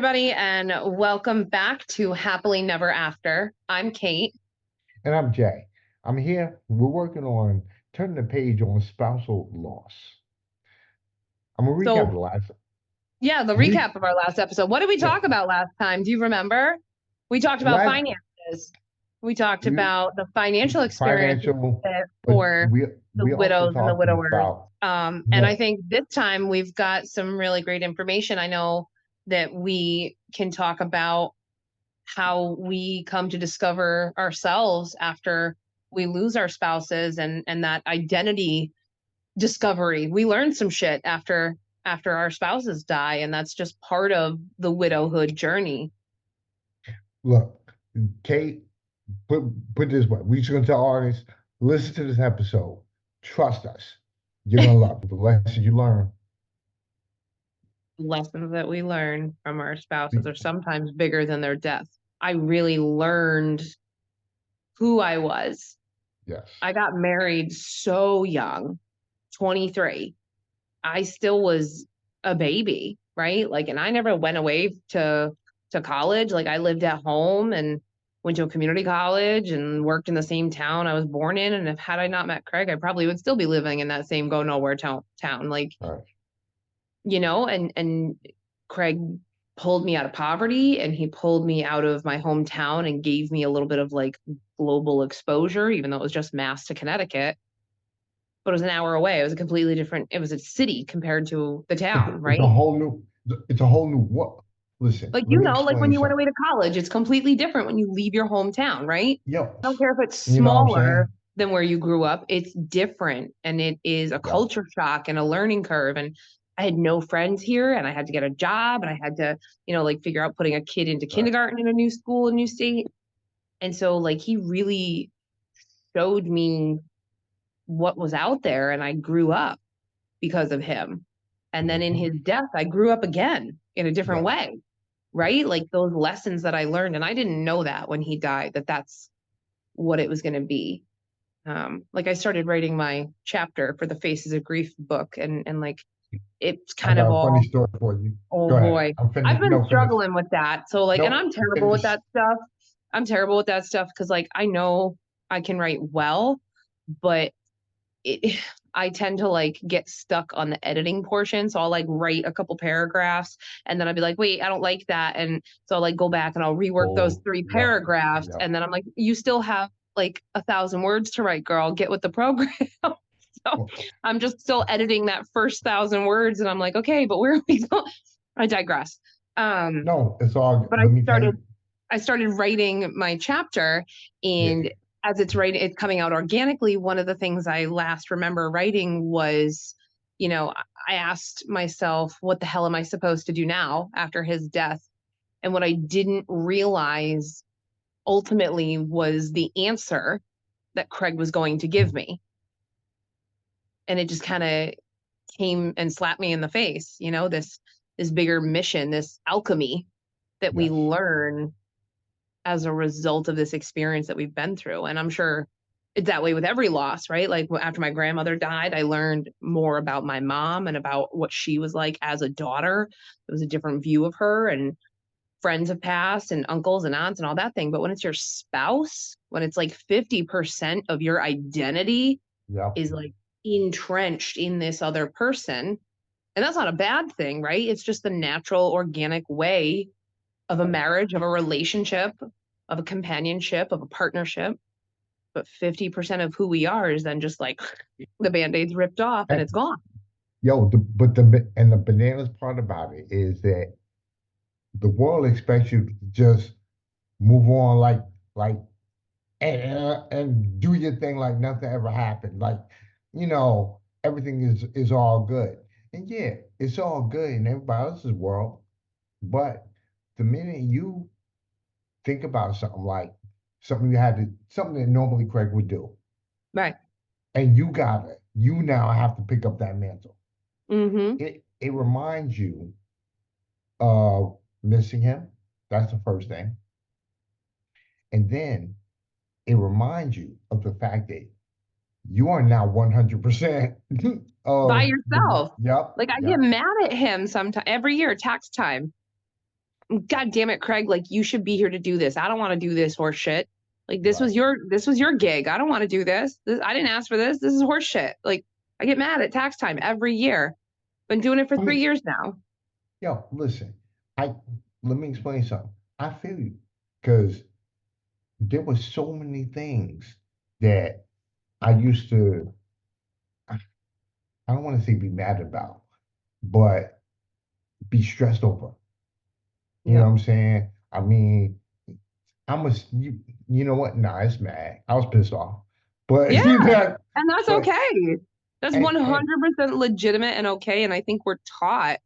everybody, and welcome back to Happily Never After. I'm Kate. And I'm Jay. I'm here. We're working on turning the page on spousal loss. I'm gonna recap So, the last. yeah, the We recap of our last episode. What did we yeah, talk about last time? Do you remember? We talked about last finances. We talked we about the financial experiences financial, but for the we also widows and the talked widowers. about And yeah. I think this time we've got some really great information. I know that we can talk about how we come to discover ourselves after we lose our spouses and that identity discovery. We learn some shit after our spouses die, and that's just part of the widowhood journey. Look, Kate, put it this way. We just gonna tell artists, listen to this episode. Trust us. You're gonna love it. The lessons you learn. Lessons that we learn from our spouses be- are sometimes bigger than their death. I really learned who I was. Yes. I got married so young, 23. I still was a baby, right? Like, and I never went away to college. Like, I lived at home and went to a community college and worked in the same town I was born in. And if had I not met Craig, I probably would still be living in that same go nowhere town. Like, All right. and Craig pulled me out of poverty, and he pulled me out of my hometown and gave me a little bit of like global exposure, even though it was just Mass to Connecticut, but it was an hour away. It was a completely different, it was a city compared to the town, It's a right? whole new. It's a whole new what? Listen, Like, let me like when explain you went something. away to college, it's completely different when you leave your hometown, right? Yo, I don't care if it's you know what I'm smaller saying? than where you grew up, it's different. And it is a Yo. culture shock and a learning curve. And I had no friends here, and I had to get a job, and I had to, like figure out putting a kid into Right. kindergarten in a new school, a new state. And so, like, he really showed me what was out there, and I grew up because of him. And then in Mhm. his death, I grew up again in a different Yes. way, right? Like those lessons that I learned. And I didn't know that when he died, that that's what it was going to be. Like I started writing my chapter for the Faces of Grief book, and like it's I kind of got a funny all, story for you. oh Go ahead. boy, I'm I've finished. been No, finish. struggling with that. So like, and No, I'm terrible with finish. that stuff. I'm terrible with that stuff because like I know I can write well, but it, I tend to like get stuck on the editing portion. So I'll like write a couple paragraphs, and then I'll be like, wait, I don't like that. And so I'll like go back and I'll rework those Oh, three yep, paragraphs. yep. And then I'm like, you still have like 1,000 words to write, girl. Get with the program. So Well, I'm just still editing that first 1,000 words. And I'm like, okay, but where are we going? I digress. Um, no, it's all. but Let me tell you. I started writing my chapter, Yeah, and as it's coming out organically. One of the things I last remember writing was, I asked myself, what the hell am I supposed to do now after his death? And what I didn't realize ultimately was the answer that Craig was going to give me. And it just kind of came and slapped me in the face, this bigger mission, this alchemy that we yes. learn as a result of this experience that we've been through. And I'm sure it's that way with every loss, right? Like after my grandmother died, I learned more about my mom and about what she was like as a daughter. It was a different view of her, and friends have passed and uncles and aunts and all that thing. But when it's your spouse, when it's like 50% of your identity Yep. is like entrenched in this other person, and that's not a bad thing, right? It's just the natural, organic way of a marriage, of a relationship, of a companionship, of a partnership. But 50% of who we are is then just like the band-aid's ripped off and And, it's gone. yo, the bananas part about it is that the world expects you to just move on like and do your thing like nothing ever happened. Like, everything is all good. And yeah, it's all good in everybody else's world. But the minute you think about something like something that normally Craig would do, Right. and you now have to pick up that mantle. Mm-hmm. It reminds you of missing him. That's the first thing. And then it reminds you of the fact that you are now 100% By of the yourself. yep, Like I get yep. mad at him sometimes every year, tax time. God damn it, Craig, like you should be here to do this. I don't want to do this horse shit. Like Right. this was your gig. I don't want to do this. I didn't ask for this. This is horse shit. Like I get mad at tax time every year. Been doing it for I 3 years now. yo, listen, I let me explain something. I feel you because there were so many things that I used to, I don't want to say be mad about, but be stressed over. You know Yep. what I'm saying? I mean, I'm a, you know what? Nah, it's mad. I was pissed off, but Yeah, you know, and that's but okay. That's and 100% legitimate and okay. And I think we're taught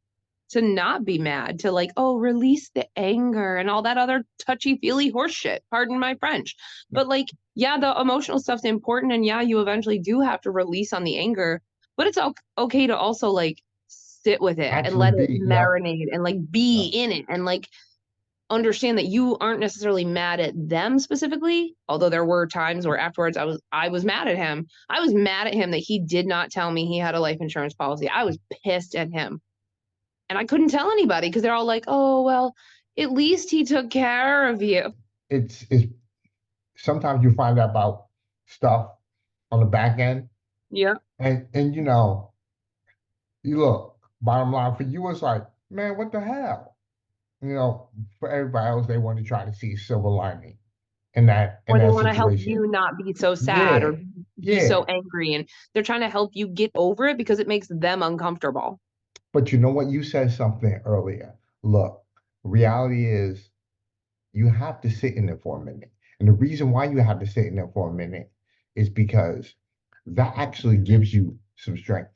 to not be mad, to like, oh, release the anger and all that other touchy feely horse shit. Pardon my French. But like, yeah, the emotional stuff's important. And yeah, you eventually do have to release on the anger, but it's okay to also like sit with it and actually let it be, yep, marinate and like be yep. in it and like understand that you aren't necessarily mad at them specifically, although there were times where afterwards I was mad at him. I was mad at him that he did not tell me he had a life insurance policy. I was pissed at him, and I couldn't tell anybody because they're all like, oh well, at least he took care of you. It's sometimes you find out about stuff on the back end, Yeah. and you know, you look, bottom line for you, it's like, man, what the hell? You know, for everybody else, they want to try to see silver lining in Or they that want to help situation. you not be so sad Yeah, or be so yeah. angry, and they're trying to help you get over it because it makes them uncomfortable. But you know what? You said something earlier. Look, reality is you have to sit in it for a minute. And the reason why you have to sit in it for a minute is because that actually gives you some strength.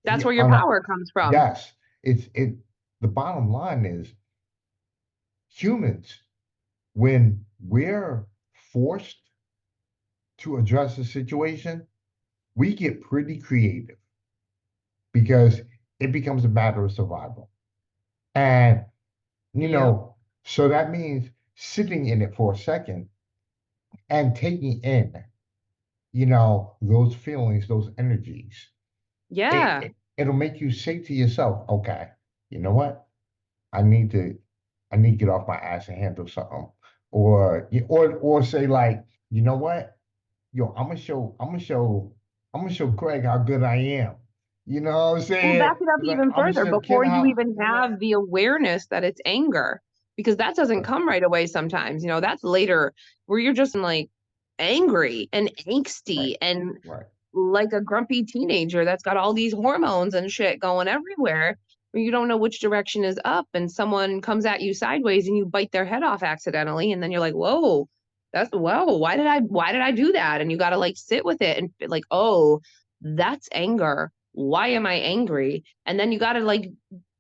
That's Yeah, where your power comes from. yes, it the bottom line is humans, when we're forced to address a situation, we get pretty creative because it becomes a matter of survival. And, you Yep. know, so that means sitting in it for a second and taking in, you know, those feelings, those energies. Yeah. It'll make you say to yourself, okay, you know what? I need to I need to get off my ass and handle something. Or say like, you know what? Yo, I'm gonna show Craig how good I am. You know what I'm Well, saying? back it up Like even I'm gonna further show Ken before you how, even you know. have the awareness that it's anger, because that doesn't come right away sometimes. That's later where you're just like angry and Right, angsty and right. like a grumpy teenager that's got all these hormones and shit going everywhere where you don't know which direction is up and someone comes at you sideways and you bite their head off accidentally and then you're like, whoa, that's whoa, why did I do that? And you got to like sit with it and like, oh, that's anger. Why am I angry? And then you got to like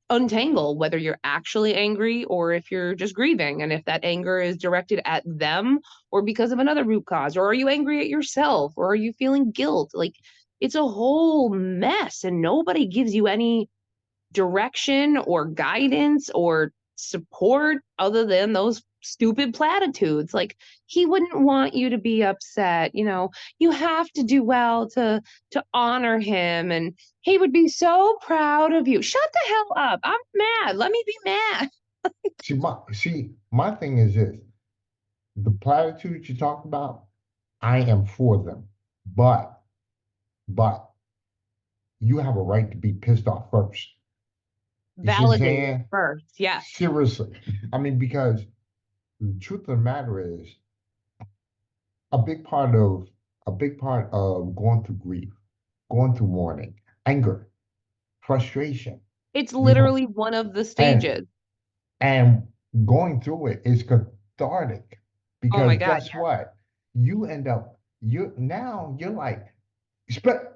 untangle whether you're actually angry or if you're just grieving, and if that anger is directed at them or because of another root cause, or are you angry at yourself, or are you feeling guilt? Like it's a whole mess and nobody gives you any direction or guidance or support other than those stupid platitudes. Like he wouldn't want you to be upset, you have to do well to honor him, and he would be so proud of you. Shut the hell up. I'm mad. Let me be mad. My thing is this: the platitudes you talk about, I am for them, but but you have a right to be pissed off first. You see what I'm Validate it saying? first. Yes. Seriously. I mean, because the truth of the matter is, a big part of going through grief, going through mourning, anger, frustration, It's you know, literally one of the and stages. and going through it is cathartic Oh my because God. guess what? You're like, spe-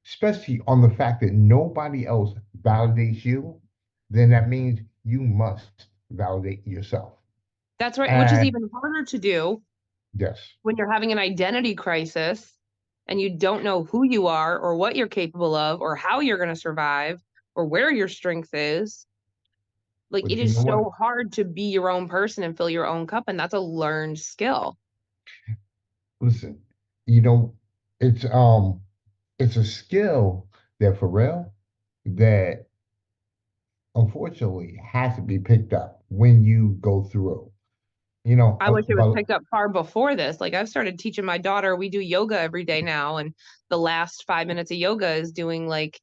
especially on the fact that nobody else validates you, then that means you must validate yourself. That's right. Which is And even harder to do yes, when you're having an identity crisis and you don't know who you are or what you're capable of or how you're going to survive or where your strength is. Like it but you is know so what? hard to be your own person and fill your own cup. And that's a learned skill. Listen, you know, it's um it's a skill that for real that unfortunately has to be picked up when you go through. You know, I wish it was but picked up far before this. Like I've started teaching my daughter, we do yoga every day now, and the last 5 minutes of yoga is doing like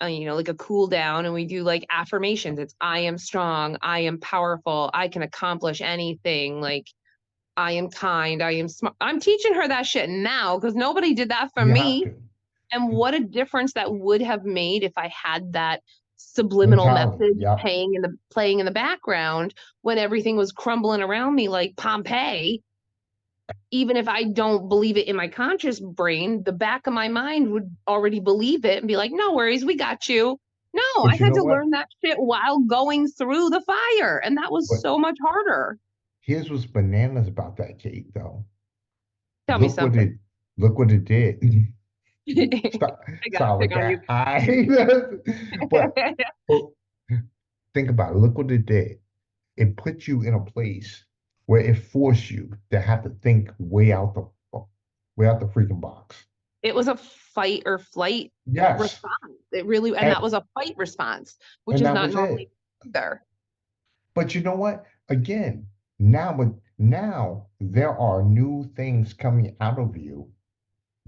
like a cool down, and we do like affirmations. It's I am strong, I am powerful, I can accomplish anything. Like I am kind, I am smart. I'm teaching her that shit now because nobody did that for you have me. to And what a difference that would have made if I had that subliminal mentality. message Yep. playing in the background when everything was crumbling around me like Pompeii. Even if I don't believe it in my conscious brain, the back of my mind would already believe it and be like, no worries, we got you. No, I But you had know to what? learn that shit while going through the fire. And that was But so much harder. here's what's bananas about that, Kate, though. Tell me Look what something. it look what it did. Stop, I gotta stop with pick on you. that. But, but think about it. Look what it did. It put you in a place where it forced you to have to think way out the freaking box. It was a fight or flight Yes. response. It really, and And that was a fight response, which and is that not was normally it. there. But you know what? Again, now there are new things coming out of you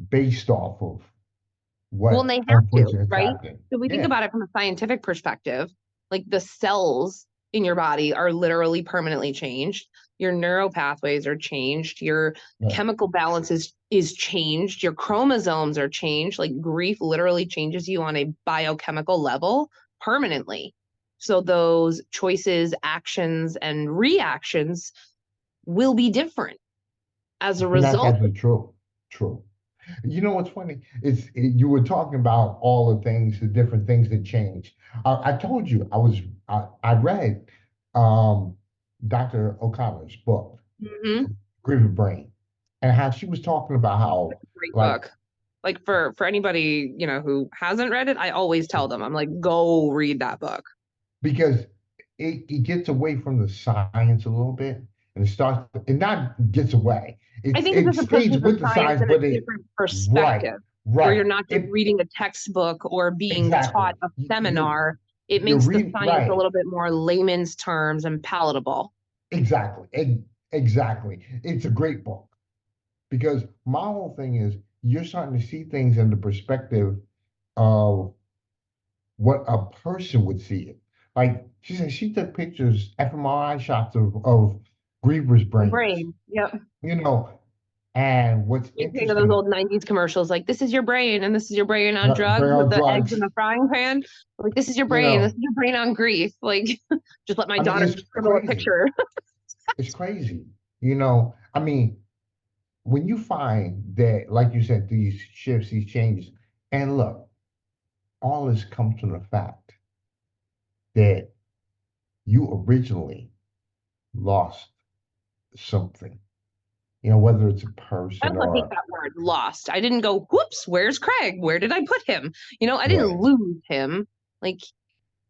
based off of Well, and what they have to, unfortunately is right? happening. So we think Yeah. about it from a scientific perspective, like the cells in your body are literally permanently changed. Your neural pathways are changed. Your Yeah. chemical balance is changed. Your chromosomes are changed. Like grief literally changes you on a biochemical level permanently. So those choices, actions, and reactions will be different as a And that's result. actually true. True. You know what's funny? You were talking about all the things, the different things that change. I told you I read um, Dr. O'Connor's book, Mhm. Grief of Brain, and how she was talking about how Great like book. Like for anybody, who hasn't read it, I always tell them, I'm like, go read that book. because it gets away from the science a little bit and it not gets away. I think it It just approaches stays the with the science science, in a but it different right, perspective, where you're right. not just reading a textbook or being Exactly. taught a You're seminar. It you're makes the reading science a right. little bit more layman's terms and palatable. Exactly. Exactly. It's a great book because my whole thing is you're starting to see things in the perspective of what a person would see it. Like she said, she took pictures, fMRI shots of grievers' The brains, brain. Yep. you know. And what's Makes me think of those interesting, old 90s commercials, like this is your brain and this is your brain on drugs bring with out the eggs in drugs, the frying pan. Like this is your you brain, this is know. your brain on grief. Like just let my I mean, daughter it's scribble a crazy. picture. It's crazy. You know, I mean, when you find that, like you said, these shifts, these changes, and look, all this comes from the fact that you originally lost something, whether it's a I person also hate or that word lost. I didn't go, whoops, where's Craig? Where did I put him? I didn't right. lose him. Like,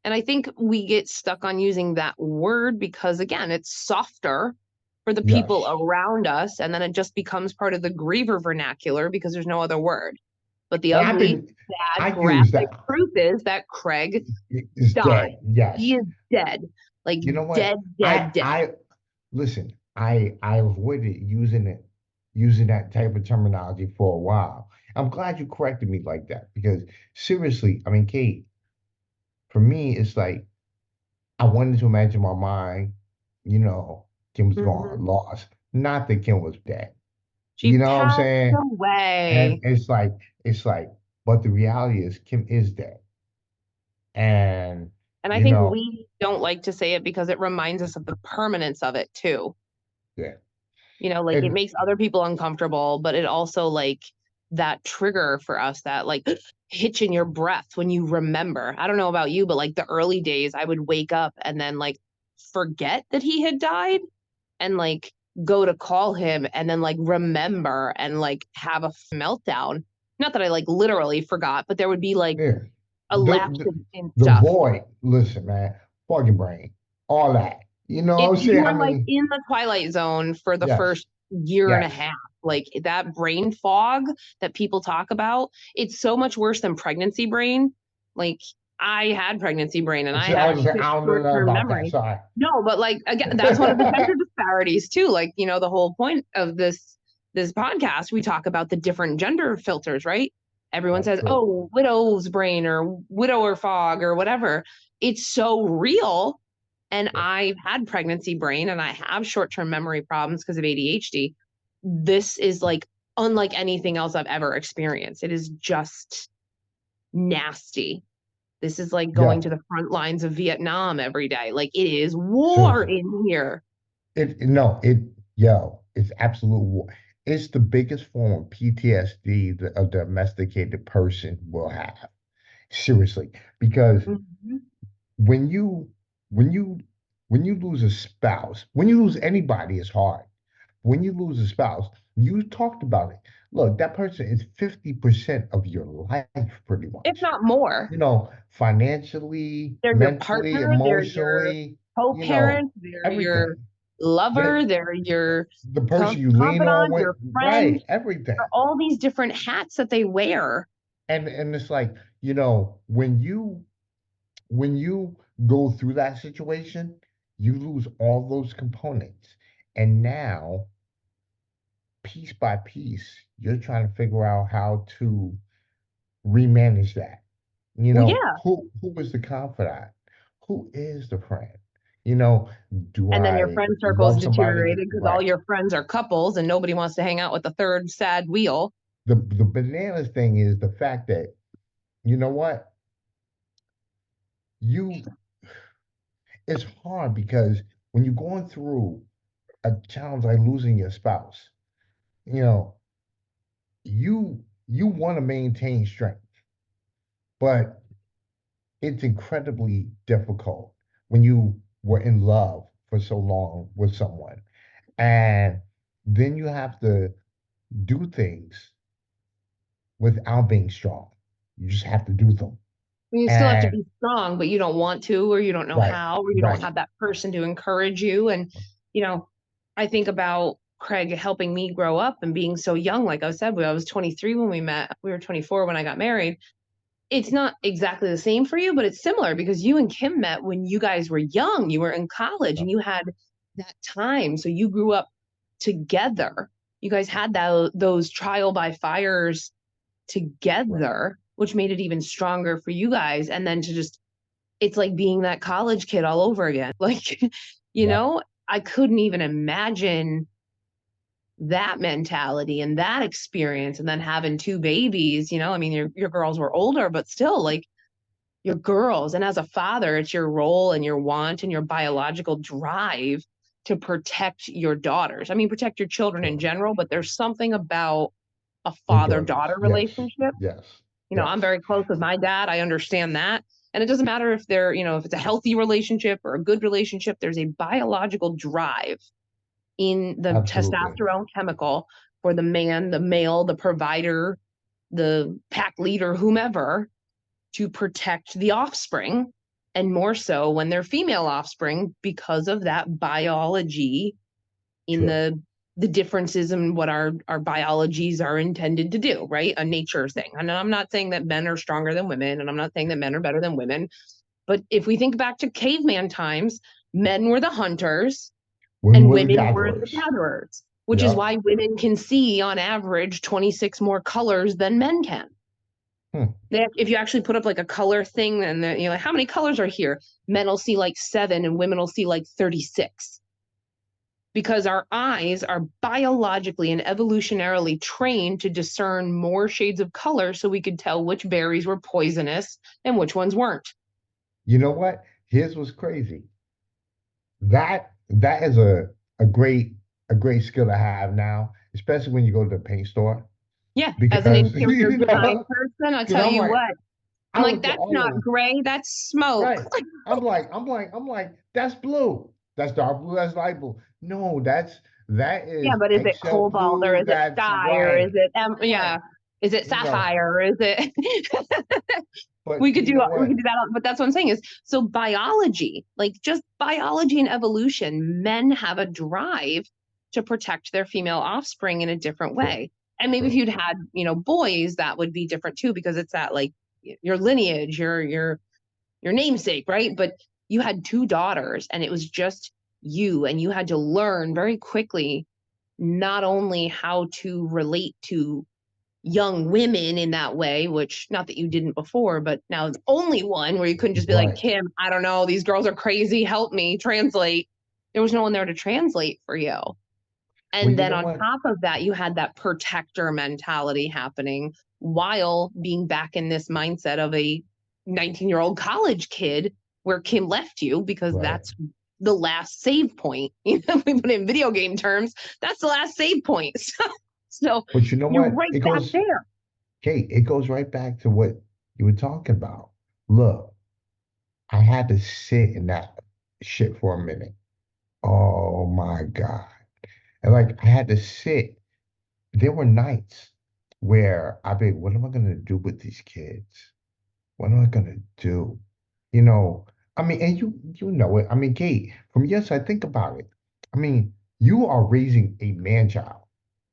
and I think we get stuck on using that word because, again, it's softer for the people Yes. around us. And then it just becomes part of the griever vernacular because there's no other word. But the And I've ugly, been, sad, I use graphic that. truth is that Craig It's died. dead. Yes. He is dead. Like, You know what? dead, dead, dead. I listen. I avoided using that type of terminology for a while. I'm glad you corrected me like that because seriously, I mean, Kate, for me, it's like I wanted to imagine my mind, you know, Kim was Mhm. gone, lost. Not that Kim was dead. She You know what I'm passed saying? And away. it's like, but the reality is Kim is dead. And And I you think know, we don't like to say it because it reminds us of the permanence of it too. yeah. Like it And makes other people uncomfortable, but it also like that trigger for us, that like hitch in your breath when you remember. I don't know about you, but like the early days, I would wake up and then like forget that he had died and like go to call him and then like remember and like have a meltdown. Not that I like literally forgot, but there would be like yeah, a the, lapse the in the stuff. void, listen, man, fucking brain, all that. You know what If I'm you saying? I were like mean, in the twilight zone for the yes, first year and a yes. half, like that brain fog that people talk about, it's so much worse than pregnancy brain. Like I had pregnancy brain and I See, I have was like, I don't know nothing short-term about that. memory. Sorry. No, but like again, that's one of the gender disparities too. Like, the whole point of this podcast, we talk about the different gender filters, right? Everyone That's says, true. "Oh, widow's brain or widower fog or whatever." It's so real. And Yeah. I've had pregnancy brain and I have short-term memory problems because of ADHD. This is like unlike anything else I've ever experienced. It is just nasty. This is like going to Yo, the front lines of Vietnam every day. Like it is war seriously. in here. No, yo, it's absolute war. It's the biggest form of PTSD that a domesticated person will have. Seriously, because Mhm. when you when you when you lose a spouse, when you lose anybody, it's hard. When you lose a spouse, you talked about it. Look, that person is 50% of your life, pretty If much. not more. Financially, They're your mentally, partner, they're your emotionally, co-parent, they're your everything. lover, That they're your the person you lean on confidant, with, your friend, right, everything. are all these different hats that they wear. And it's like, when you go through that situation, you lose all those components. And now, piece by piece, you're trying to figure out how to remanage that. Well, yeah. Who is the confidant? Who is the friend? You know, do And then your I friend circle's love somebody deteriorated because all right? your friends are couples and nobody wants to hang out with the third sad wheel. The bananas thing is the fact that you know what? You It's hard because when you're going through a challenge like losing your spouse, you know, you want to maintain strength, but it's incredibly difficult when you were in love for so long with someone. And then you have to do things without being strong. You just have to do them. You still have to And be strong, but you don't want to, or you don't know right, how, or you don't right. have that person to encourage you. And, you know, I think about Craig helping me grow up and being so young. Like I said, I was 23 when we met. We were 24 when I got married. It's not exactly the same for you, but it's similar because you and Kim met when you guys were young. You were in college and you had that time. So you grew up together. You guys had those trial by fires Right. together, which made it even stronger for you guys. And then to just, it's like being that college kid all over again. Like, you Yep. know, I couldn't even imagine that mentality and that experience. And then having two babies, I mean, your girls were older, but still like your girls. And as a father, it's your role and your want and your biological drive to protect your daughters. I mean, protect your children in Sure. general, but there's something about a Your father daughter daughters. Yes. relationship. Yes. I'm Yes. very close with my dad. I understand that. And it doesn't matter if if it's a healthy relationship or a good relationship, there's a biological drive in the Absolutely. testosterone chemical for the man, the male, the provider, the pack leader, whomever, to protect the offspring. And more so when they're female offspring because of that biology in True. the differences in what our biologies are intended to do, right? A nature thing. And I'm not saying that men are stronger than women, and I'm not saying that men are better than women. But if we think back to caveman times, men were the hunters Women and were the women were the gatherers. gatherers, which is Yep. why women can see on average 26 more colors than men can. Hmm. If you actually put up like a color thing and like how many colors are here, men will see like 7 and women will see like 36 because our eyes are biologically and evolutionarily trained to discern more shades of color so we could tell which berries were poisonous and which ones weren't. You know what? Here's what's crazy. That is a great skill to have now, especially when you go to the paint store. Yeah, as an Because interior design person, I'll because tell I'm you like, what. I'm I like, look at that's all of not them. gray, that's smoke. Right. I'm like, that's blue. That's dark blue, that's light blue. No, that Yeah, is but is it eggshell cobalt or blue. is it That's sky or is right. it yeah, Right. is it You know, sapphire or is it but we could you do know we could what? do that, but that's what I'm saying is so biology, like just biology and evolution, men have a drive to protect their female offspring in a different True. way. And maybe if True. you'd had, boys, that would be different too, because it's that like your lineage, your your namesake, right? But you had two daughters and it was just you, and you had to learn very quickly not only how to relate to young women in that way, which not that you didn't before, but now it's only one where you couldn't just be like, Right. Kim, I don't know, these girls are crazy, help me translate. There was no one there to translate for you. Well, And you then know on what? top of that, you had that protector mentality happening while being back in this mindset of a 19-year-old college kid where Kim left you because Right. that's the last save point. You know, we put in video game terms, that's the last save point. So But you know you're what? right back there. Kate, it goes right back to what you were talking about. Look, I had to sit in that shit for a minute. Oh my God. And like I had to sit. There were nights where I'd be, what am I gonna do with these kids? What am I gonna do? You know, I mean, and you know it. I mean, Kate, from your side, think about it. I mean, you are raising a man child.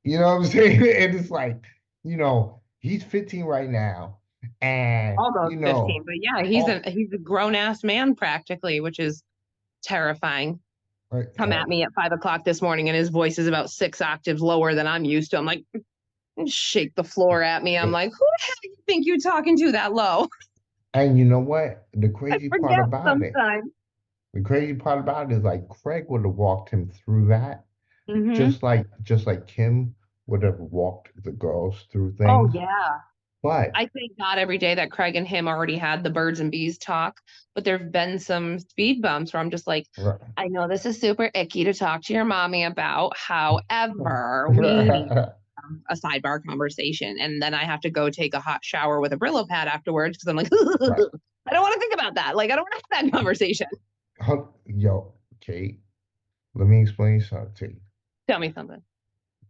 You know what I'm saying? And it's like, he's 15 right now, and Almost 15, but yeah, oh, he's a grown ass man practically, which is terrifying. Come at me at 5 o'clock this morning and his voice is about 6 octaves lower than I'm used to. I'm like, shake the floor at me. I'm like, who the hell do you think you're talking to that low? and you know what? I forget sometimes. The crazy part about it is like Craig would have walked him through that, Hmm. just like Kim would have walked the girls through Oh things. yeah. But I thank God every day that Craig and him already had the birds and bees talk, but there've been some speed bumps where I'm just like, I know this is super icky to talk to your mommy about. However, we need a sidebar conversation. And then I have to go take a hot shower with a Brillo pad afterwards because I'm like, right. I don't want to think about that. Like, I don't want to have that conversation. Yo, Kate, let me explain something to you. Tell me something.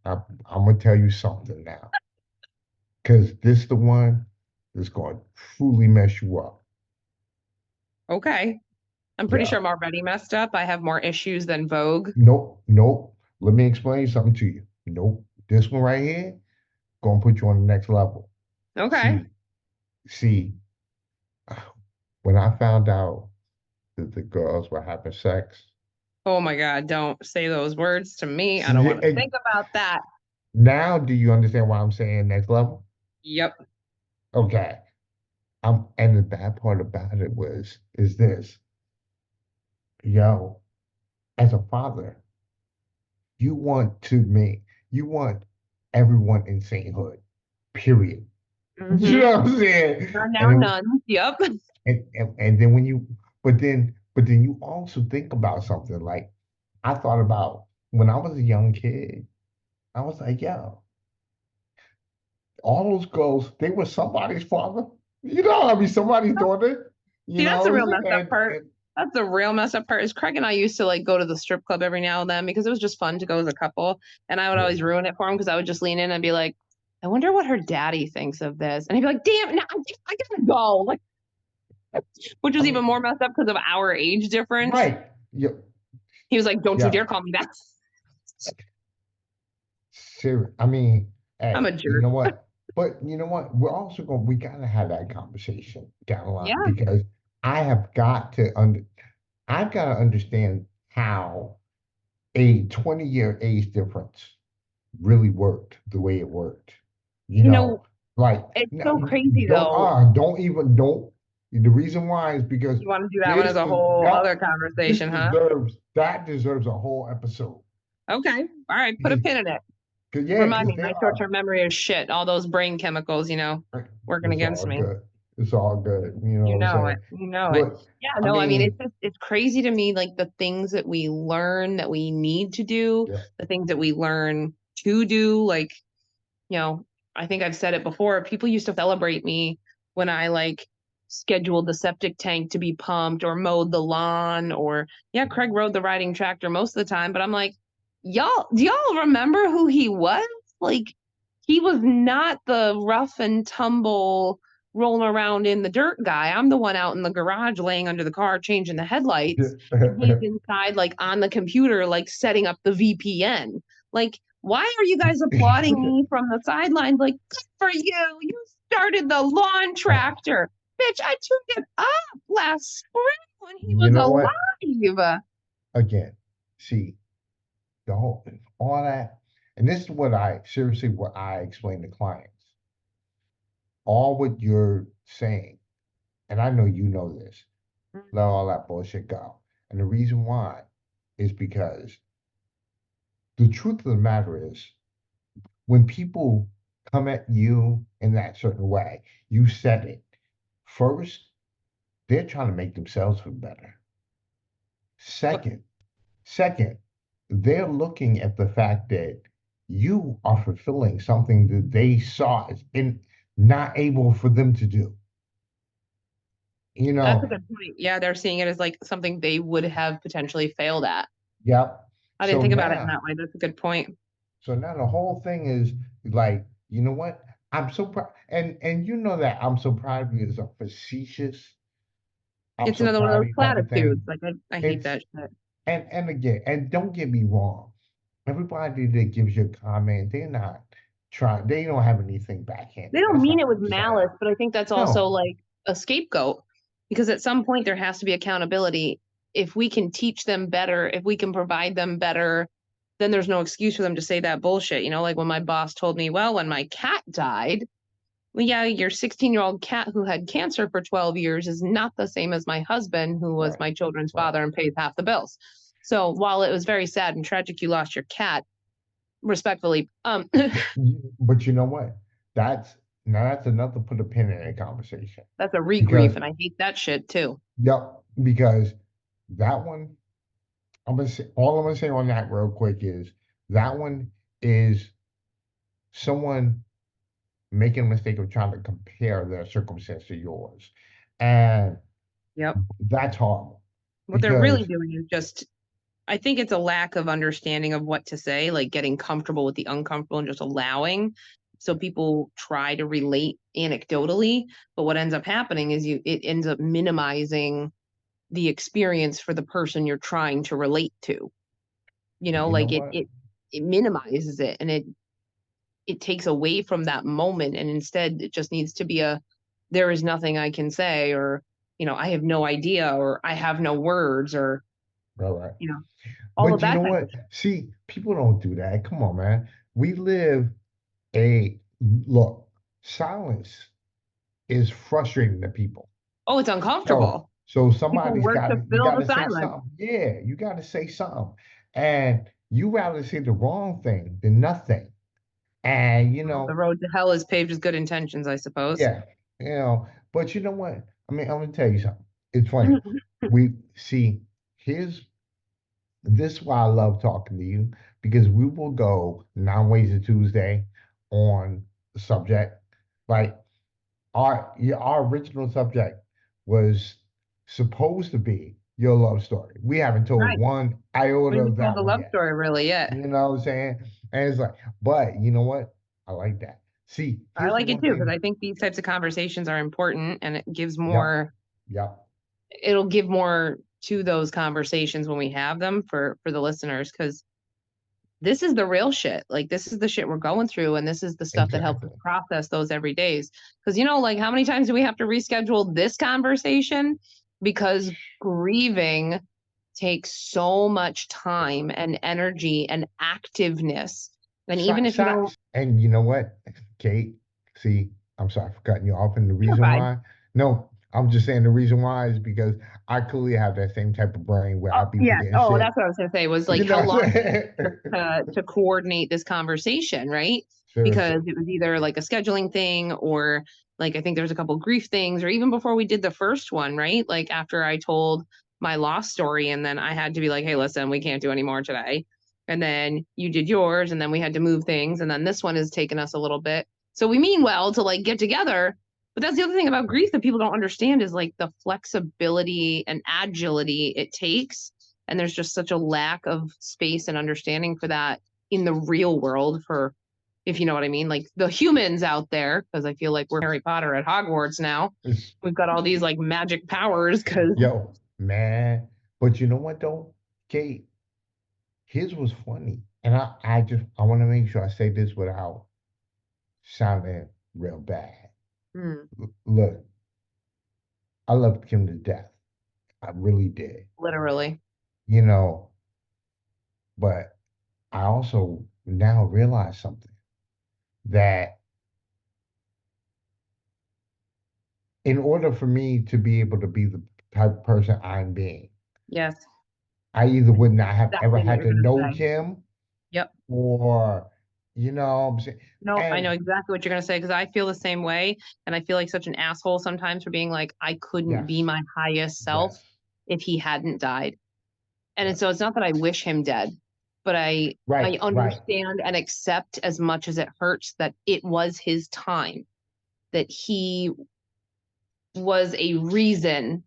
I'm gonna tell you something now, because this the one that's going to truly mess you up. Okay. I'm pretty Yeah. sure I'm already messed up. I have more issues than Vogue. Nope, nope. Let me explain something to you. Nope. This one right here, gonna put you on the next level. Okay. See, see, when I found out that the girls were having sex, Oh my God, don't say those words to me. I don't see, want to think about that. now do you understand why I'm saying next level? Yep. Okay. And the bad part about it is this, yo, as a father, you want to make you want everyone in sainthood, period. You Mm-hmm. know what I'm saying? Are now And then none. Yep. and then when you but then you also think about something like I thought about when I was a young kid, I was like, yo, all those girls, they were somebody's father. I mean somebody's daughter, you See, that's know the what I'm real saying? messed up part. That's the real messed up part is Craig and I used to like go to the strip club every now and then because it was just fun to go as a couple. And I would Yeah. always ruin it for him because I would just lean in and be like, I wonder what her daddy thinks of this. And he'd be like, damn, no, I gotta go. Like, which I was even more mean, messed up because of our age difference. right. Yeah, He was like, don't you yeah. dare call me that. Serious. I mean, I'm a hey, you jerk. know what? But you know what? We gotta have that conversation down the line Yeah. because I have got to I've got to understand how a 20-year age difference really worked the way it worked. You You know, know, like it's no, so crazy though. don't. The reason why is because You want to do that one as a whole other conversation, huh? that deserves a whole episode Okay. All right. Put a because pin in it. yeah, Remind because me, my there short are term memory is shit. All those brain chemicals, working it's against all me. good. It's all good. You know You what I'm know it. saying? You know it. But Yeah, I no, I mean, mean, it's crazy to me, like the things that we learn that we need to do, yeah, the things that we learn to do. Like, you know, I think I've said it before. People used to celebrate me when I like scheduled the septic tank to be pumped or mowed the lawn or yeah, Craig rode the riding tractor most of the time, but I'm like, do y'all remember who he was? Like he was not the rough and tumble rolling around in the dirt guy. I'm the one out in the garage laying under the car changing the headlights and he's inside like on the computer like setting up the VPN. Like why are you guys applauding me from the sidelines? Like, good for you. You started the lawn tractor. bitch, I took it up last spring when he You was know what? alive. Again, see, the whole all that, and this is what I seriously what I explain to clients. All what you're saying, and I know you know this, let all that bullshit go. And the reason why is because the truth of the matter is when people come at you in that certain way, you said it. First, they're trying to make themselves feel better. Second, second, they're looking at the fact that you are fulfilling something that they saw as in not able for them to do. You That's a know, good point. Yeah, they're seeing it as like something they would have potentially failed at. yep. I didn't So think about it in now, that way. That's a good point. so now the whole thing is like, you know what? I'm so proud, and you know that I'm so proud of you as a facetious. I'm It's so another one of proud of those you type of platitudes. thing. Like I hate It's that shit. and again, and don't get me wrong. Everybody that gives you a comment, they're not trying. They don't have anything They backhanded. don't That's mean not it what with I'm saying. malice, but I think that's also No, like a scapegoat because at some point there has to be accountability. If we can teach them better, if we can provide them better, then there's no excuse for them to say that bullshit. You know, like when my boss told me, well, when my cat died, well, yeah, your 16-year-old cat who had cancer for 12 years is not the same as my husband, who was right, my children's right. father and pays half the bills. So while it was very sad and tragic you lost your cat, respectfully, But you know what? That's now that's another put a pin in a conversation that's a because regrief, and I hate that shit too. yep, because that one all I'm gonna say on that real quick is that one is someone making a mistake of trying to compare their circumstance to yours. And Yep. that's horrible What they're really because doing is just, I think it's a lack of understanding of what to say, like getting comfortable with the uncomfortable and just allowing. So people try to relate anecdotally, but what ends up happening is it ends up minimizing the experience for the person you're trying to relate to. You know, you know like what? it minimizes it and it takes away from that moment and instead it just needs to be a there is nothing I can say or I have no idea or I have no words or All right. you know all of But you that know type of what? shit. See, people don't do that. Come on, man. We live a look, silence is frustrating to people. Oh, it's So uncomfortable. so People somebody's work to you fill the gotta say silence. something. Yeah, you gotta say something. And you rather say the wrong thing than nothing. And The road to hell is paved with good intentions, I suppose. yeah, but you know what? I mean, I'm gonna tell you something. It's funny. We see here's this is why I love talking to you because we will go 9 ways to Tuesday on the subject. Like our original subject was supposed to be your love story. We haven't told Right. one We iota haven't of told that the one love yet. story really yet. You know what I'm saying? And it's like, but you know what? I like that. See, I here's the like it one too because thing. I think these types of conversations are important and Yep, yep. it'll give more to those conversations when we have them for the listeners because this is the real shit. Like this is the shit we're going through, and this is the stuff that helps us Exactly. process those every days. Because like how many times do we have to reschedule this conversation? Because grieving takes so much time and energy and activeness. And even if you don't, And you know what, Kate? See, I'm sorry for cutting you off. And the you're reason fine. why, no, I'm just saying the reason why is because I clearly have that same type of brain where Oh, I'll be yeah. forgetting Oh, shit. that's what I was gonna say was You like know how what I'm long saying? to coordinate this conversation, right? Because Seriously. it was either like a scheduling thing or like I think there's a couple grief things, or even before we did the first one, right? Like after I told my lost story, and then I had to be like, hey, listen, we can't do any more today. And then you did yours, and then we had to move things, and then this one has taken us a little bit. So we mean well to like get together. But that's the other thing about grief that people don't understand is like the flexibility and agility it takes and there's just such a lack of space and understanding for that in the real world for if you know what I mean, like the humans out there, because I feel like we're Harry Potter at Hogwarts now. It's, We've got all these like magic powers because yo, man. But you know what though, Kate? His was funny. And I want to make sure I say this without sounding real bad. Look, I loved him to death. I really did. Literally. You know, but I also now realize something that in order for me to be able to be the type of person I'm being, Yes. I either would not have ever Exactly what had you're to gonna know say. Kim Yep. or, you know what I'm saying? No, I know And exactly what you're gonna say because I feel the same way, and I feel like such an asshole sometimes for being like, I couldn't be yes, my highest self yes, if he hadn't died. And so yes. it's not that I wish him dead, but I Right, right, understand and accept as much as it hurts that it was his time, that he was a reason,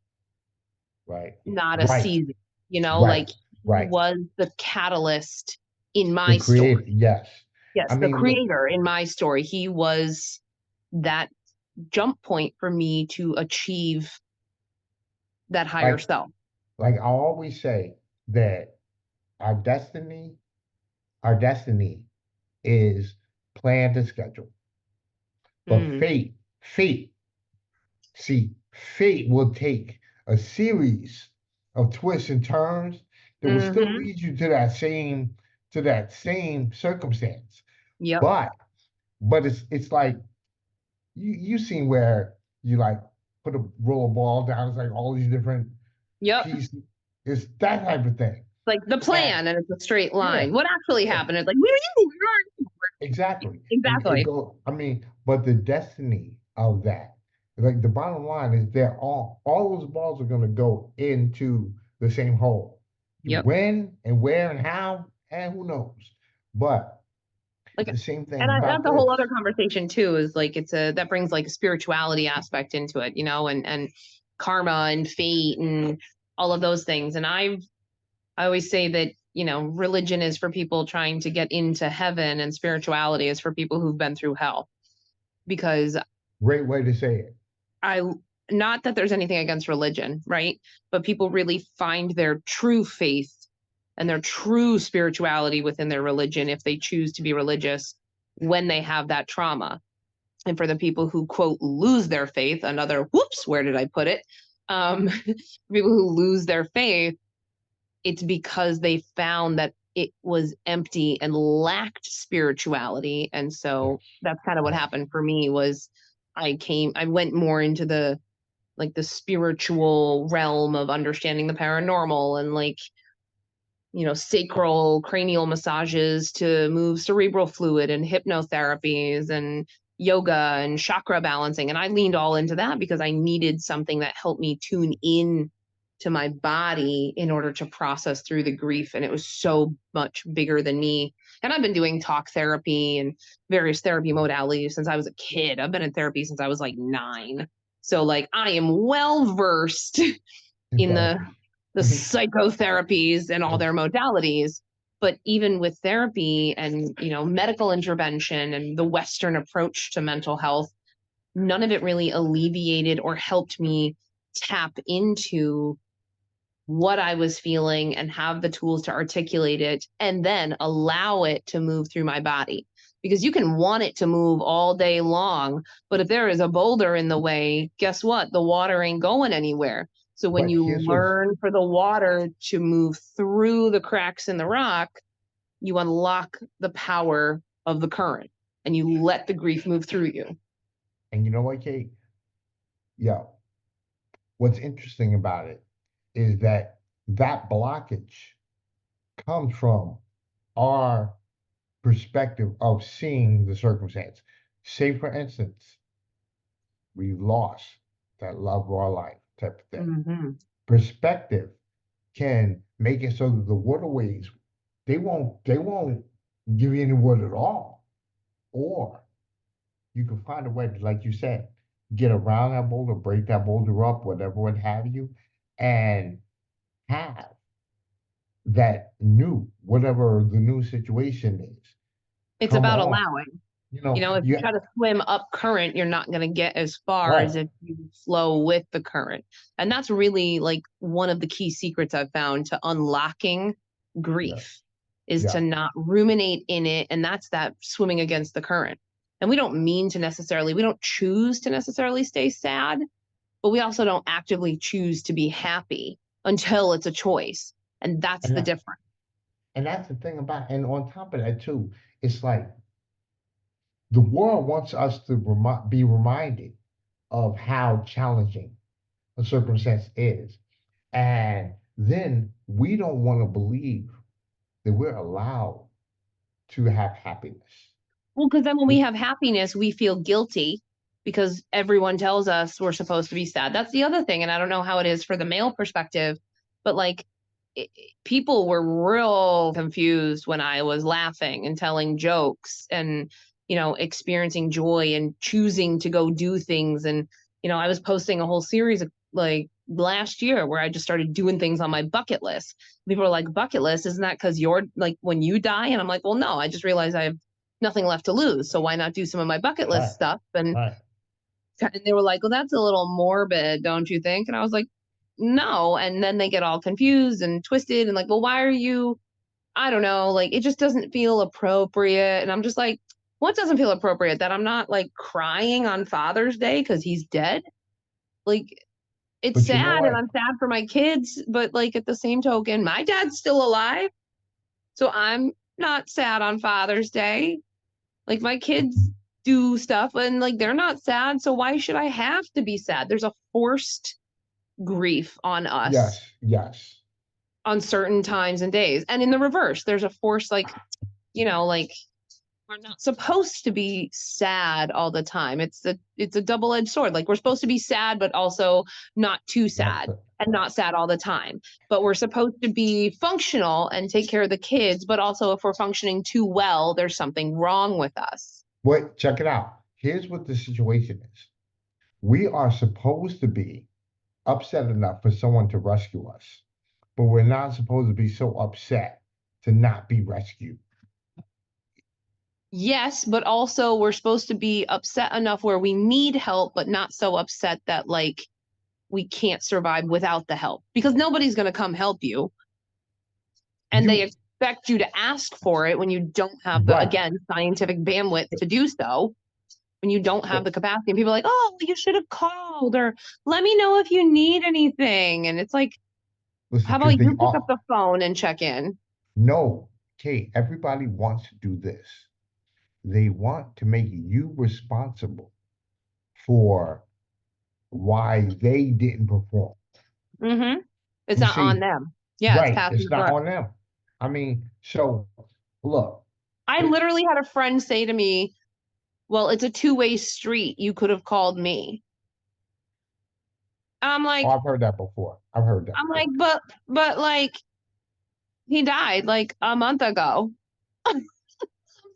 right, not a right, season. right, Like he right. was the catalyst in The my create, story. yes. I Yes, the mean, look, creator in my story. He was that jump point for me to achieve that higher like, self. I always say that our destiny, our destiny is planned and scheduled. But Mm. fate, see, fate will take a series of twists and turns that will still Hmm. lead you to that same circumstance. Yep. But it's like you seen where you like put a roll of ball down, it's like all these different Yep. pieces. It's that type of thing. Like the And plan, and it's a straight yeah, line. What actually yeah. happened is like, where are you? Exactly. And it Exactly. go, I mean, but the destiny of that, like the bottom line is they're all those balls are gonna go into the same hole. Yep. When and where and how, and who knows. But Like, the same and thing about that's a whole this. other conversation too. Is like that brings like a spirituality aspect into it, and karma and fate and all of those things. And I always say that religion is for people trying to get into heaven, and spirituality is for people who've been through hell. Because Great way to say it. I not that there's anything against religion, right? But people really find their true faith and their true spirituality within their religion if they choose to be religious when they have that trauma. And for the people who quote lose their faith, another whoops, where did I put it? People who lose their faith, it's because they found that it was empty and lacked spirituality. And Yes, so that's kind of what yes. happened for me was I went more into the spiritual realm of understanding the paranormal, and like sacral cranial massages to move cerebral fluid, and hypnotherapies and yoga and chakra balancing. And I leaned all into that because I needed something that helped me tune in to my body in order to process through the grief. And it was so much bigger than me. And I've been doing talk therapy and various therapy modalities since I was a kid. I've been in therapy since I was like 9. So like I am well versed in Exactly. the psychotherapies and all their modalities. But even with therapy and medical intervention and the Western approach to mental health, none of it really alleviated or helped me tap into what I was feeling and have the tools to articulate it and then allow it to move through my body. Because you can want it to move all day long, but if there is a boulder in the way, guess what? The water ain't going anywhere. So when But you here's what's learn for the water to move through the cracks in the rock, you unlock the power of the current and you let the grief move through you. and you know what, Kate? Yo, what's interesting about it is that that blockage comes from our perspective of seeing the circumstance. Say, for instance, we lost that love of our life type of thing. Mm-hmm. Perspective can make it so that the waterways they won't give you any water at all. Or you can find a way to, like you said, get around that boulder, break that boulder up, whatever would have you, and have that new, whatever the new situation is, It's come about on. allowing. You know, If you you try to swim up current, you're not going to get as far right. as if you flow with the current. And that's really like one of the key secrets I've found to unlocking Yeah, grief is to yeah. not ruminate in it. And that's that swimming against the current. And we don't choose to necessarily stay sad, but we also don't actively choose to be happy until it's a choice. And that's And the that, difference. and that's the thing about, and on top of that too, it's like the world wants us to be reminded of how challenging a circumstance is. And then we don't want to believe that we're allowed to have happiness. Well, because then when we We, have happiness, we feel guilty because everyone tells us we're supposed to be sad. That's the other thing. And I don't know how it is for the male perspective, but like people were real confused when I was laughing and telling jokes and, experiencing joy and choosing to go do things. And, I was posting a whole series of like last year where I just started doing things on my bucket list. People are like, bucket list, isn't that because you're like when you die? And I'm like, well, no, I just realized I have nothing left to lose. So why not do some of my bucket list right, stuff? right. And they were like, well, that's a little morbid, don't you think? And I was like, no. And then they get all confused and twisted and like, well, why are you, I don't know, like it just doesn't feel appropriate. And I'm just like, what doesn't feel appropriate? That I'm not like crying on Father's Day because he's dead? Like, it's But you know sad and what? I'm sad for my kids, but like at the same token, my dad's still alive. So I'm not sad on Father's Day. Like my kids do stuff and like they're not sad, so why should I have to be sad? There's a forced grief on us Yes, yes. on certain times and days. And in the reverse, there's a force like, like we're not supposed to be sad all the time. It's a double-edged sword. Like we're supposed to be sad but also not too That's sad and not sad all the time. But we're supposed to be functional and take care of the kids, but also if we're functioning too well, there's something wrong with us. Wait, check it out. Here's what the situation is. We are supposed to be upset enough for someone to rescue us, but we're not supposed to be so upset to not be rescued. Yes, but also we're supposed to be upset enough where we need help, but not so upset that like we can't survive without the help because nobody's going to come help you. And they You expect you to ask for it when you don't have the, right. again, scientific bandwidth to do so, when you don't have So the capacity. And people are like, oh, you should have called or let me know if you need anything. And it's like, listen, how about because they you pick up are the phone and check in? no, Kate, everybody wants to do this. They want to make you responsible for why they didn't perform. Mm-hmm. It's You not on see, them. Yeah, it's right, passing it's the not buck. on them. I mean, so look, I it, literally had a friend say to me, well, it's a two-way street. You could have called me. I'm oh, like, I've heard that before. I've heard that I'm like, before. but like he died like a month ago. I'm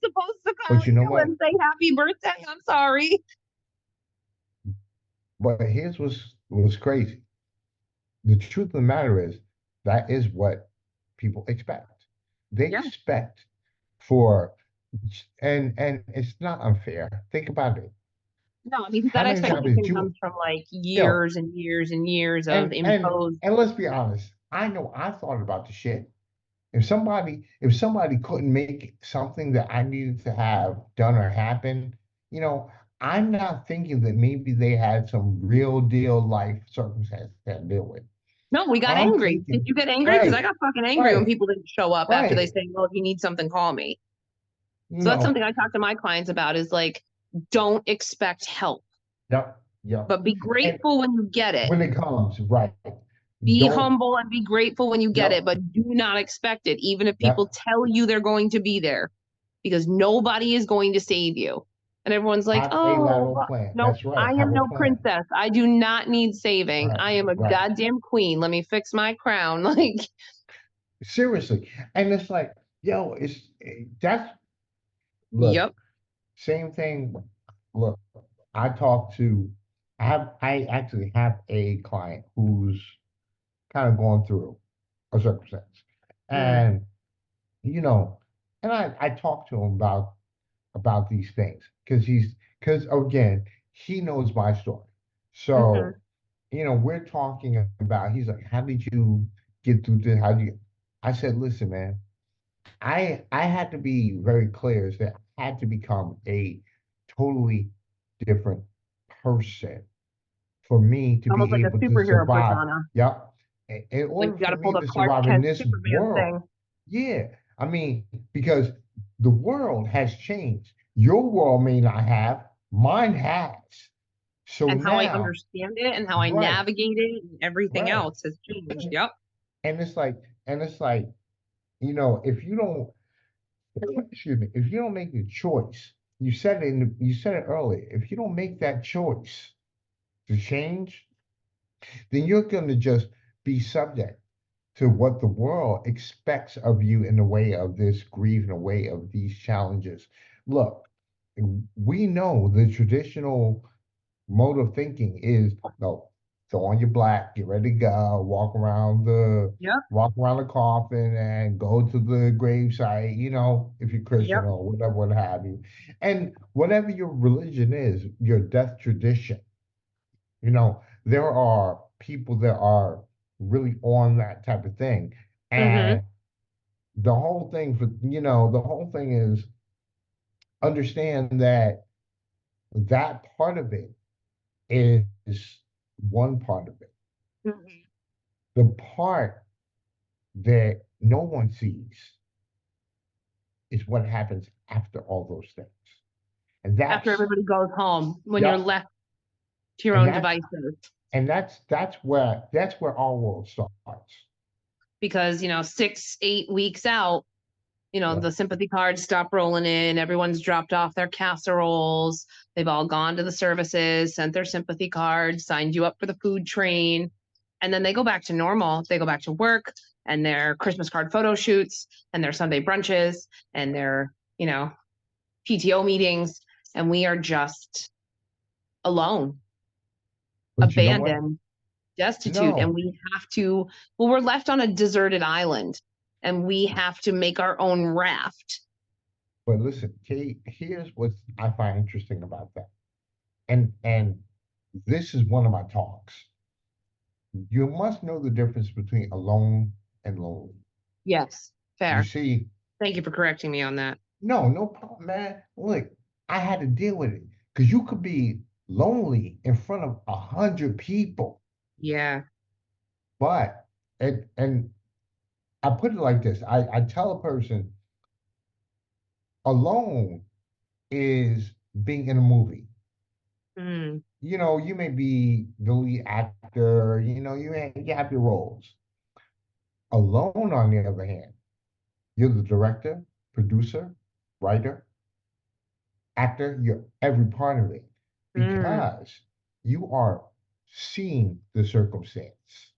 supposed to call But you know you what? and say happy birthday. I'm sorry. But here's what's crazy. The truth of the matter is that is what people expect. They Yeah. expect for and it's not unfair. Think about it. No, I mean, How that many times did expectation you comes from like yo years and years and years of and and imposed. and let's be honest. I know I thought about the shit. If somebody couldn't make something that I needed to have done or happen, you know, I'm not thinking that maybe they had some real deal life circumstances to deal with. No, we got I'm angry. Did thinking, you get angry? Because I right, got fucking angry when right, people didn't show up after they right. say, well, if you need something, call me. You So that's know, something I talk to my clients about is like, don't expect help, yep, yep. but be And grateful when you get it. when it comes, right, Be don't, humble and be grateful when you get it, yep, but do not expect it, even if people yep. tell you they're going to be there, because nobody is going to save you. And everyone's like, Have a oh, lateral well, plan. nope, That's right. I Have am a no plan. princess. I do not need saving. Right, I am a right. goddamn queen. Let me fix my crown. Like, Seriously. And it's like, yo, that's, look, yep. same thing. Look, I talk to, I actually have a client who's kind of going through a circumstance. Mm, And, you know, and I talk to him about these things because again, he knows my story. hmm So, we're talking about, he's like, how did you get through this? How do you, I said, listen, man, I had to be very clear is that I had to become a totally different person for me to Almost be like a able to superhero survive. persona. Yep. In Like order you got for to pull me the to Clark survive in Kent this Superman world, thing. yeah. I mean, because the world has changed. Your world may not have, mine has. So And how I now, understand it and how I right, navigate it and everything right. else has changed. Yep. And it's like, if you don't, excuse me, if you don't make the choice, you said it earlier, if you don't make that choice to change, then you're going to just be subject to what the world expects of you in the way of this grief, in the way of these challenges. Look, we know the traditional mode of thinking is no, throw on your black, get ready to go, Yep. walk around the coffin and go to the gravesite, if you're Christian Yep. or whatever, what have you. And whatever your religion is, your death tradition, there are people that are really on that type of thing. Mm-hmm. And the whole thing is understand that that part of it is one part of it. Mm-hmm. The part that no one sees is what happens after all those things. And After that's, everybody goes home, when you're yep. left to your And own that's, devices. that's where our world starts. Because, 6, 8 weeks out, Yeah. the sympathy cards stop rolling in. Everyone's dropped off their casseroles. They've all gone to the services, sent their sympathy cards, signed you up for the food train. And then they go back to normal. They go back to work and their Christmas card photo shoots and their Sunday brunches and their, PTO meetings. And we are just alone, But you know what? abandoned, destitute. And No. we have to, well, we're left on a deserted island and we have to make our own raft. But listen, Kate, here's what I find interesting about that. And this is one of my talks. You must know the difference between alone and lonely. Yes, You fair. see, Thank you for correcting me on that. no problem, man. Look, I had to deal with it because you could be lonely in front of 100 people, Yeah. but and I put it like this. I tell a person alone is being in a movie. Mm, You may be the lead actor, you have your roles. Alone, on the other hand, you're the director, producer, writer, actor, you're every part of it mm, because you are seeing the circumstance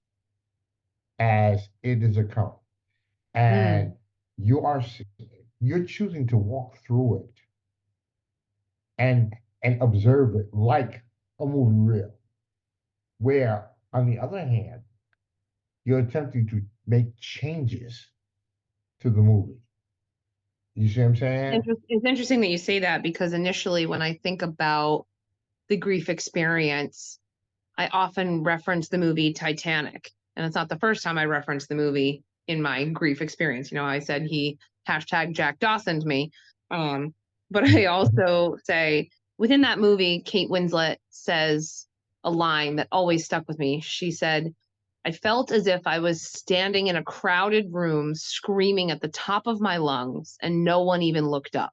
as it is occurring. mm. And you are you're choosing to walk through it and observe it like a movie reel. Where on the other hand, you're attempting to make changes to the movie. You see what I'm saying? It's interesting that you say that because initially, when I think about the grief experience, I often reference the movie Titanic. And it's not the first time I referenced the movie in my grief experience. I said he hashtag Jack Dawsoned me. Um, but I also say within that movie, Kate Winslet says a line that always stuck with me. She said, I felt as if I was standing in a crowded room screaming at the top of my lungs and no one even looked up.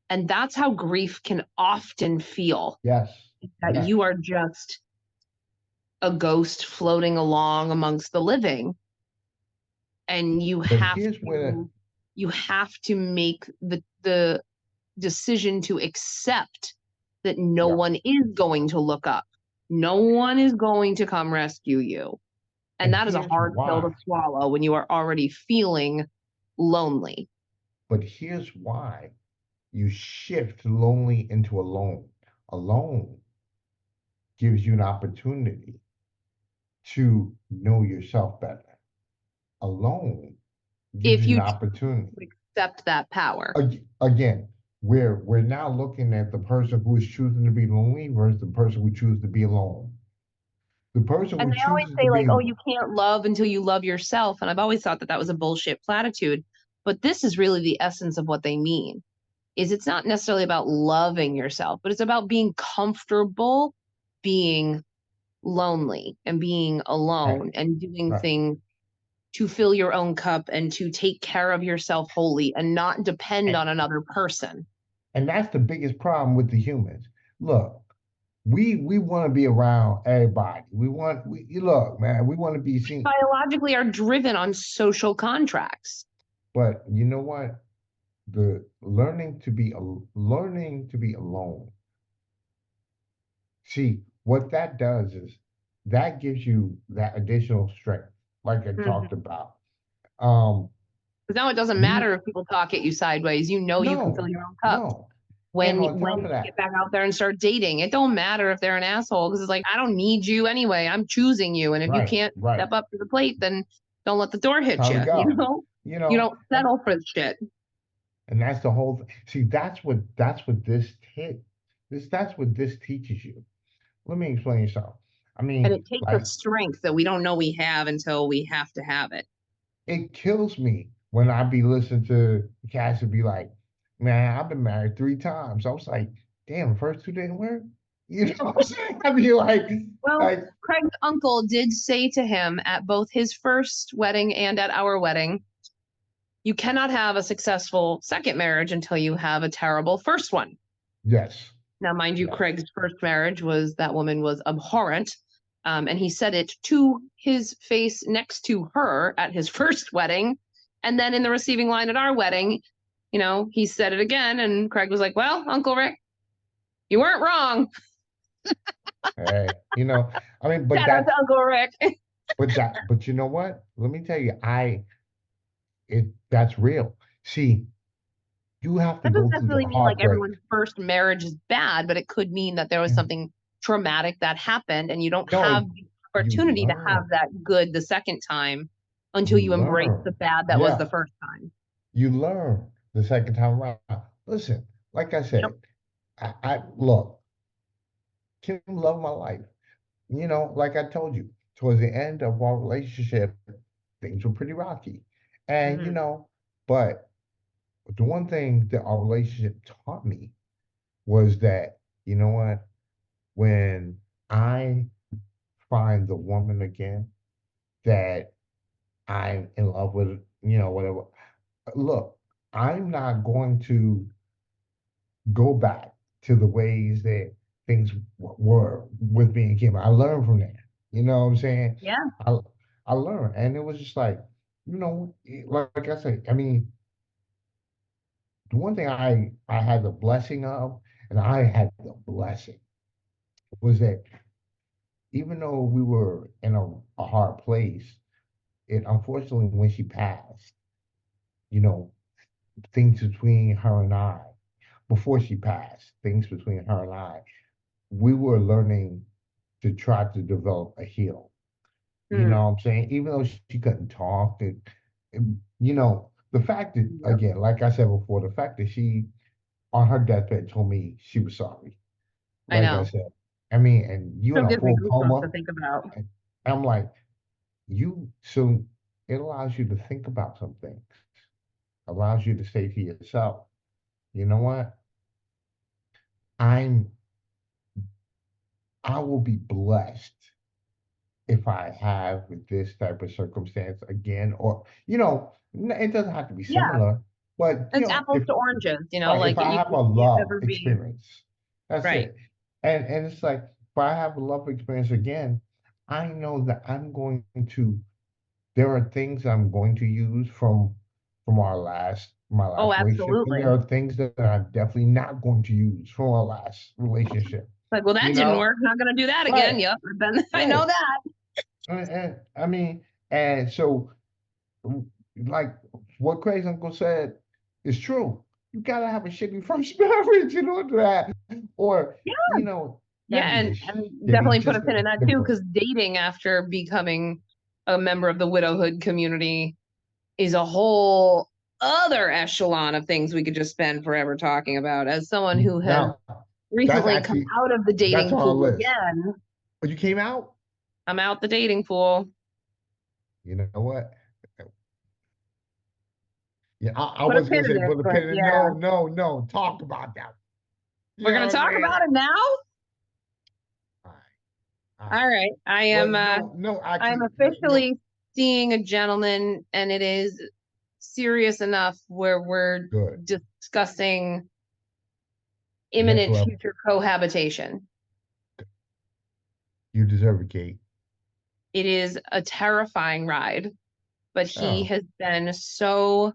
And that's how grief can often feel, Yes. that Yes. you are just a ghost floating along amongst the living and But here's where you have to make the decision to accept that no yeah. one is going to look up, no one is going to come rescue you, and And that is a here's hard pill to why. swallow when you are already feeling lonely. But here's why you shift lonely into alone. Alone gives you an opportunity to know yourself better. Alone gives If you an you opportunity. accept that power. Again, we're now looking at the person who is choosing to be lonely versus the person who chooses to be alone. The person And who they always chooses to say, like, be oh, you can't love until you love yourself. And I've always thought that that was a bullshit platitude. But this is really the essence of what they mean. Is it's not necessarily about loving yourself, but it's about being comfortable being lonely and being Right, alone and doing right. things to fill your own cup and to take care of yourself wholly and not depend And, on another person. and that's the biggest problem with the humans. Look, we want to be around everybody. You look, man, we want to be seen. Biologically are driven on social contracts. But you know what? The learning to be alone. See, what that does is that gives you that additional strength, like I talked Mhm. about. Um, Because now it doesn't you matter if people talk at you sideways. You know you can fill no, your own cup. no. And When on top when of you get that, back out there and start dating, it don't matter if they're an asshole because it's like I don't need you anyway. I'm choosing you, and if you right, can't right. step up to the plate, then don't let the door hit Time to you. You go. know, You you know, don't settle for shit, and that's the whole see, that's what that's what this teaches you. Let me explain something. I and mean, it takes a like strength that we don't know we have until we have to have it. it kills me when I be listening to cats and be like, man, I've been married 3 times. I was like, damn, the first two didn't work. You know what I'm saying? I mean, Well, like, Craig's uncle did say to him at both his first wedding and at our wedding, you cannot have a successful second marriage until you have a terrible first one. yes, Now, mind you, yes. Craig's first marriage was that woman was abhorrent. And he said it to his face next to her at his first wedding. And then in the receiving line at our wedding, he said it again. And Craig was like, well, Uncle Rick, you weren't wrong. Hey, I mean, Shout out to Uncle Rick. but you know what? Let me tell you, that's real. See, you have to That doesn't go through the necessarily mean like heartbreak. everyone's first marriage is bad, but it could mean that there was Yeah. something traumatic that happened and you don't No, have the you opportunity to have learn. that good the second time until You you embrace the learn. bad that was the Yeah, first time. you learn the second time around. Listen, like I Yep. said, I look, Kim loved my life. Like I told you, towards the end of our relationship, things were pretty rocky. And, Mhm. but the one thing that our relationship taught me was that, you know what, when I find the woman again that I'm in love with, whatever, look, I'm not going to go back to the ways that things were with me and Kim. I learned from that. You know what I'm saying? Yeah. I I learned, and it was just like, like I said, I mean, the one thing I had the blessing of, and I had the blessing was that even though we were in a hard place, it unfortunately when she passed, you know, things between her and I, before she passed, things between her and I, we were learning to try to develop a heel. You Hmm. know what I'm saying? Even though she couldn't talk, the fact that, Yep. again, like I said before, the fact that she, on her deathbed, told me she was sorry. I Like I know. said, I mean, and you in Still a gives me full goosebumps to coma, think about. and I'm like, so it allows you to think about some things, allows you to say to yourself, you know what? I'm, I will be blessed if I have this type of circumstance again, or it doesn't have to be Yeah. similar, but It's apples if to oranges, right, like if I have a if you love ever be experience, that's right. it. And it's like if I have a love experience again, I know that I'm going to. There are things I'm going to use from my Oh, last relationship, and there absolutely. are things that I'm definitely not going to use from our last relationship. Like, well, that You didn't know, work. Not gonna do that again. right, Yep. I know right. that. And I mean, and so, like what Crazy Uncle said is true. You gotta have a shitty first marriage in order to that, or not Yeah, even and shitty, definitely put a just pin a in that too, different. because dating after becoming a member of the widowhood community is a whole other echelon of things we could just spend forever talking about. As someone who has Now, that's recently come actually out of the that's dating on our pool list. again, But you came out. I'm out the dating pool. You know what? Yeah, I Put a was pin gonna in say it, put a but pin in. yeah, No, no, no. Talk about that. You we're know gonna what I'm talk saying? about it now. All right. Ah, All right. well, no, no, I am actually, no, officially seeing a gentleman, and it is serious enough where we're good. discussing Next imminent level. future cohabitation. You deserve it, Kate. It is a terrifying ride, but he Oh, has been so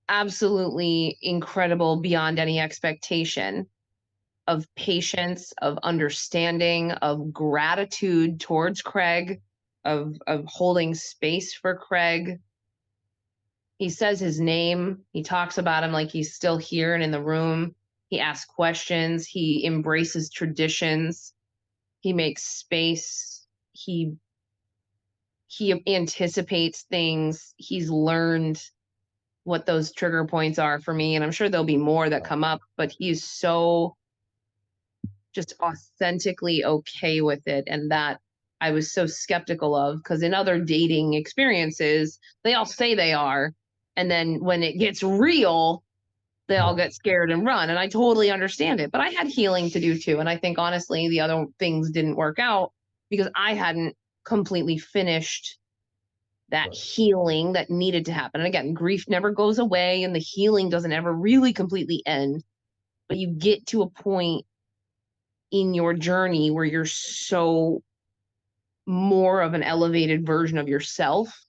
absolutely incredible beyond any expectation of patience, of understanding, of gratitude towards Craig, of holding space for Craig. He says his name. He talks about him like he's still here and in the room. He asks questions. He embraces traditions. He makes space. He anticipates things. He's learned what those trigger points are for me, and I'm sure there'll be more that oh, come up, but he's so just authentically okay with it, and that I was so skeptical of, because in other dating experiences they all say they are, and then when it gets real they all right. get scared and run, and I totally understand it, but I had healing to do too, and I think honestly the other things didn't work out because I hadn't completely finished that Right. healing that needed to happen. And again, grief never goes away and the healing doesn't ever really completely end, but you get to a point in your journey where you're so more of an elevated version of yourself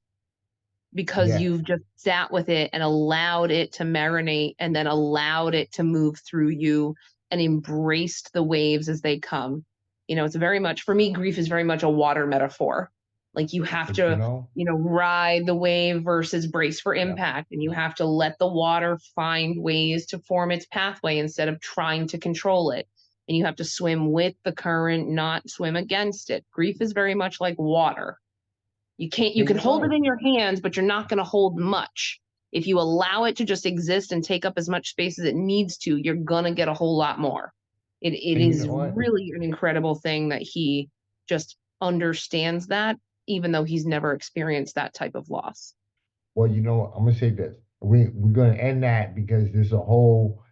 because Yes, you've just sat with it and allowed it to marinate and then allowed it to move through you and embraced the waves as they come. It's very much, for me, grief is very much a water metaphor. Like you have but to, ride the wave versus brace for yeah, impact. And you have to let the water find ways to form its pathway instead of trying to control it. And you have to swim with the current, not swim against it. Grief is very much like water. You and can you're hold it right. in your hands, but you're not going to hold much. If you allow it to just exist and take up as much space as it needs to, you're going to get a whole lot more. It And you is know what? really an incredible thing that he just understands that, even though he's never experienced that type of loss. Well, you know what? I'm gonna say this. We're gonna end that because there's a whole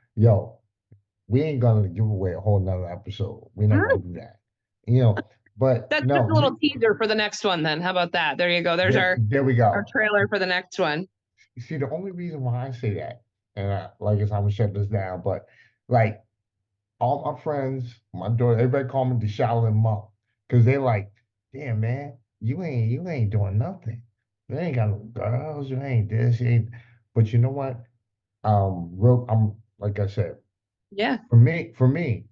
we ain't gonna give away a whole nother episode. We're not gonna Mm, do that. You know, but that's no, just a little teaser for the next one then. How about that? There you go. There's there we our go. trailer for the next one. You see, the only reason why I say that, and like I said, I'm gonna shut this down, but like all my friends, my daughter, everybody call me the Shaolin monk because they're like, damn man, you ain't doing nothing. You ain't got no girls, you ain't this, you ain't. But you know what? I'm like I said, Yeah. for me,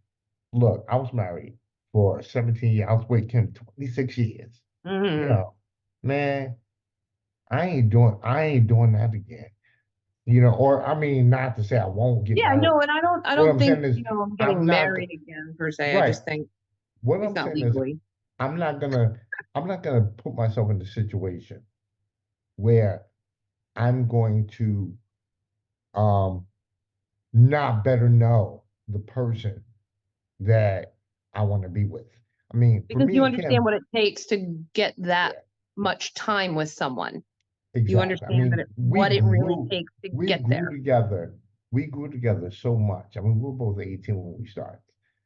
look, I was married for 17 years. I was with Kim 26 years. You Hmm. know, man, I ain't doing that again. Or I mean, not to say I won't get Yeah, married. no, and I What don't I'm think, saying is I'm I'm getting not married again per se. I right. just think What it's I'm not saying is legally. I'm not gonna I'm not gonna put myself in a situation where I'm going to um not better know the person that I want to be with. I mean, for Because me you and understand Kim, what it takes to get that yeah, much time with someone. You exactly. I understand that mean, it's what it really takes to we get grew there. together. We grew together so much. I mean, we were both 18 when we started.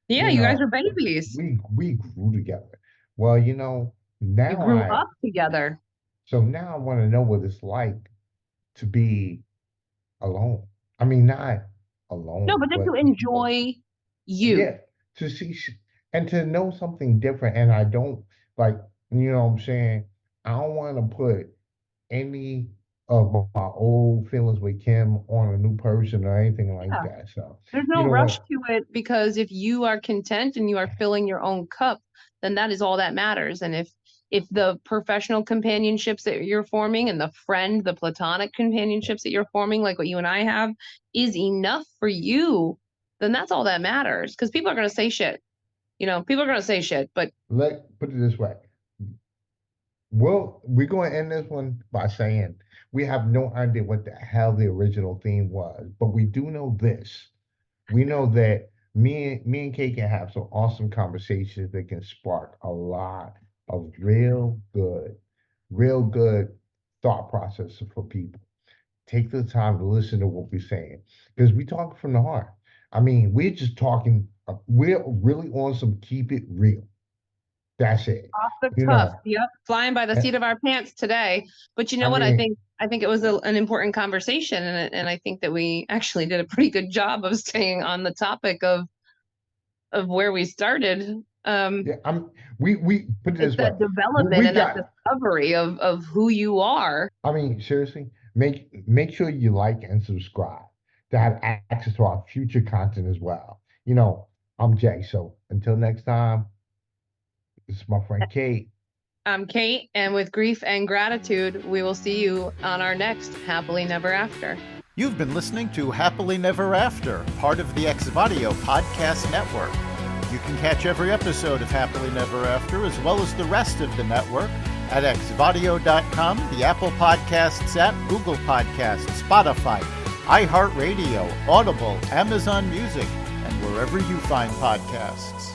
Yeah, You you guys know, are babies. we grew together. Well, You now grew up together. now I want to know what it's like to be alone. I mean, not No, alone, but just to but enjoy you. yeah, to see and to know something different. And I don't like, what I'm saying? I don't want to put any of my old feelings with Kim on a new person or anything like Yeah. that. So, There's you no know rush what? to it because if you are content and you are filling your own cup, then that is all that matters. And if the professional companionships that you're forming and the platonic companionships that you're forming, like what you and I have, is enough for you, then that's all that matters. Because people are gonna say shit. People are gonna say shit, but Let put it this way. Well, we're going to end this one by saying we have no idea what the hell the original theme was, but we do know this. We know that me and Kate can have some awesome conversations that can spark a lot of real good thought processes for people. Take the time to listen to what we're saying because we talk from the heart. I mean, we're just talking. We're really on some keep it real. That's it. Off the You cuff. know, Yep. Flying by the and, seat of our pants today. But you know I what? mean, I think it was an important conversation, and I think that we actually did a pretty good job of staying on the topic of where we started. yeah, we put it It's this way. that development We and that got, discovery of who you are. I mean, seriously, make sure you like and subscribe to have access to our future content as well. I'm Jay. So until next time, this is my friend Kate. I'm Kate, and with grief and gratitude, we will see you on our next Happily Never After. You've been listening to Happily Never After, part of the Xvadio podcast network. You can catch every episode of Happily Never After, as well as the rest of the network, at xvadio.com, the Apple Podcasts app, Google Podcasts, Spotify, iHeartRadio, Audible, Amazon Music, and wherever you find podcasts.